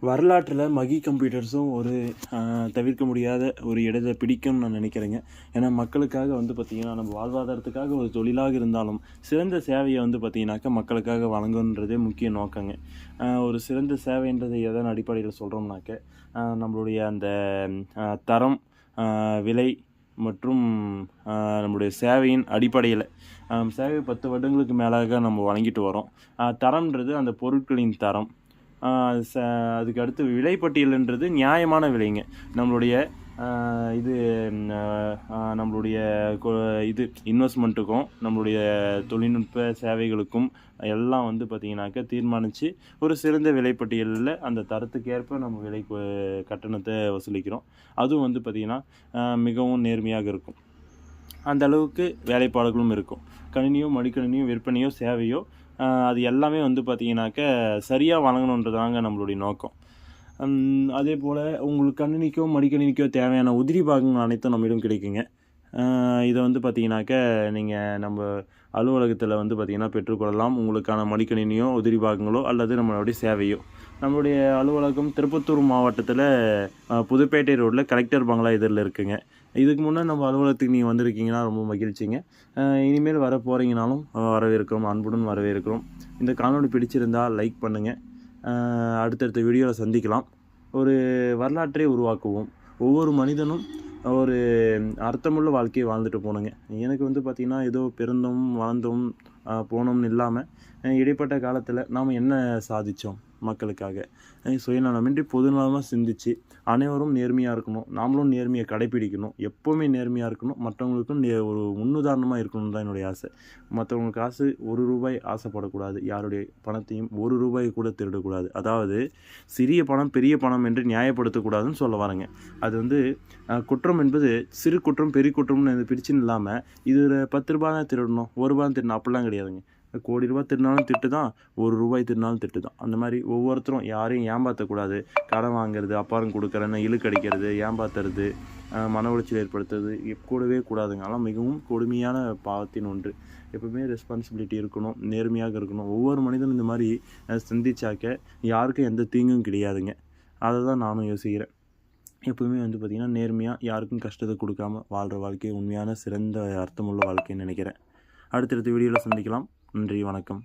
வரலாற்றில் மகி கம்ப்யூட்டர்ஸும் ஒரு தவிர்க்க முடியாத ஒரு இடத்தை பிடிக்கும்னு நான் நினைக்கிறேங்க. ஏன்னா மக்களுக்காக பார்த்திங்கன்னா நம்ம வாழ்வாதாரத்துக்காக ஒரு தொழிலாக இருந்தாலும் சிறந்த சேவையை பார்த்திங்கனாக்கா மக்களுக்காக வழங்குன்றதே முக்கிய நோக்கங்க. ஒரு சிறந்த சேவைன்றது எதன் அடிப்படையில் சொல்கிறோம்னாக்க நம்மளுடைய அந்த தரம், விலை மற்றும் நம்முடைய சேவையின் அடிப்படையில் சேவை 10 வருடங்களுக்கு மேலாக நம்ம வழங்கிட்டு வரோம். தரம்ன்றது அந்த பொருட்களின் தரம். அதுக்கு அடுத்து விலைப்பட்டியல்ன்றது நியாயமான விலைங்க. நம்மளுடைய இது நம்மளுடைய இது இன்வெஸ்ட்மெண்ட்டுக்கும் நம்மளுடைய தொழில்நுட்ப சேவைகளுக்கும் எல்லாம் பார்த்திங்கனாக்கா தீர்மானித்து ஒரு சிறந்த விலைப்பட்டியலில் அந்த தரத்துக்கு ஏற்ப நம்ம விலை கட்டணத்தை வசூலிக்கிறோம். அதுவும் பார்த்திங்கன்னா மிகவும் நேர்மையாக இருக்கும். அந்த அளவுக்கு வேலைப்பாடுகளும் இருக்கும். கணினியோ மடிக்கணினியோ விற்பனையோ சேவையோ அது எல்லாமே பார்த்திங்கனாக்கா சரியாக வழங்கணுன்றதாங்க நம்மளுடைய நோக்கம். அதே போல் உங்களுக்கு கணினிக்கோ மடிக்கணினிக்கோ தேவையான உதிரி பாகங்கள் அனைத்தும் நம்மிடம் கிடைக்குங்க. இதை பார்த்திங்கனாக்கா நீங்கள் நம்ம அலுவலகத்தில் பார்த்திங்கன்னா பெற்றுக்கொள்ளலாம். உங்களுக்கான மடிக்கணினியோ உதிரி பாகங்களோ அல்லது நம்மளுடைய சேவையோ. நம்மளுடைய அலுவலகம் திருப்பத்தூர் மாவட்டத்தில் புதுப்பேட்டை ரோட்டில் கலெக்டர் பங்களா இதில் இருக்குங்க. இதுக்கு முன்னே நம்ம அலுவலகத்துக்கு நீங்கள் வந்திருக்கீங்கன்னா ரொம்ப மகிழ்ச்சிங்க. இனிமேல் வர போகிறீங்கனாலும் வரவேற்கிறோம், அன்புடன் வரவேற்கிறோம். இந்த காணொலி பிடிச்சிருந்தால் லைக் பண்ணுங்கள். அடுத்தடுத்த வீடியோவில் சந்திக்கலாம். ஒரு வரலாற்றை உருவாக்குவோம். ஒவ்வொரு மனிதனும் ஒரு அர்த்தமுள்ள வாழ்க்கையை வாழ்ந்துட்டு போகணுங்க. எனக்கு பார்த்திங்கன்னா ஏதோ பிறந்தோம் வளர்ந்தோம் போனோம்னு இல்லாமல் இடைப்பட்ட காலத்தில் நாம் என்ன சாதித்தோம் மக்களுக்காக சுயநலமின்றி பொதுநலமாக சிந்தித்து அனைவரும் நேர்மையாக இருக்கணும். நாமளும் நேர்மையை கடைப்பிடிக்கணும். எப்போவுமே நேர்மையாக இருக்கணும். மற்றவங்களுக்கும் ஒரு முன்னுதாரணமாக இருக்கணும் தான் என்னுடைய ஆசை. மற்றவங்களுக்கு காசு ₹1 ஆசைப்படக்கூடாது. யாருடைய பணத்தையும் ₹1 கூட திருடக்கூடாது. அதாவது சிறிய பணம் பெரிய பணம் என்று நியாயப்படுத்தக்கூடாதுன்னு சொல்ல வரேங்க. அது குற்றம் என்பது சிறு குற்றம் பெரிய குற்றம்னு பிரிச்சுன்னு இல்லாமல் இது ₹10 தான் திருடணும், ₹1 திருடணும் அப்படிலாம் கிடையாதுங்க. கோடி ரூபா திருநாளும் திட்டு தான், ₹1 திருநாளும் திட்டு தான். அந்த மாதிரி ஒவ்வொருத்தரும் யாரையும் ஏமாற்றக்கூடாது. கடன் வாங்கிறது, அப்பாரம் கொடுக்குறேன்னு இழுக்கடிக்கிறது, ஏமாத்துறது, மன உளைச்சல் ஏற்படுத்துறது கூடவே கூடாதுங்க. அதெல்லாம் மிகவும் கொடுமையான பாவத்தின் ஒன்று. எப்பவுமே ரெஸ்பான்சிபிலிட்டி இருக்கணும், நேர்மையாக இருக்கணும். ஒவ்வொரு மனிதனும் இந்த மாதிரி சிந்திச்சாக்க யாருக்கும் எந்த தீங்கும் கிடையாதுங்க. அதை தான் நானும் யோசிக்கிறேன். எப்பவுமே பார்த்திங்கன்னா நேர்மையாக யாருக்கும் கஷ்டத்தை கொடுக்காமல் வாழ்கிற வாழ்க்கையை உண்மையான சிறந்த அர்த்தமுள்ள வாழ்க்கைன்னு நினைக்கிறேன். அடுத்தடுத்த வீடியோவில் சந்திக்கலாம். நன்றி, வணக்கம்.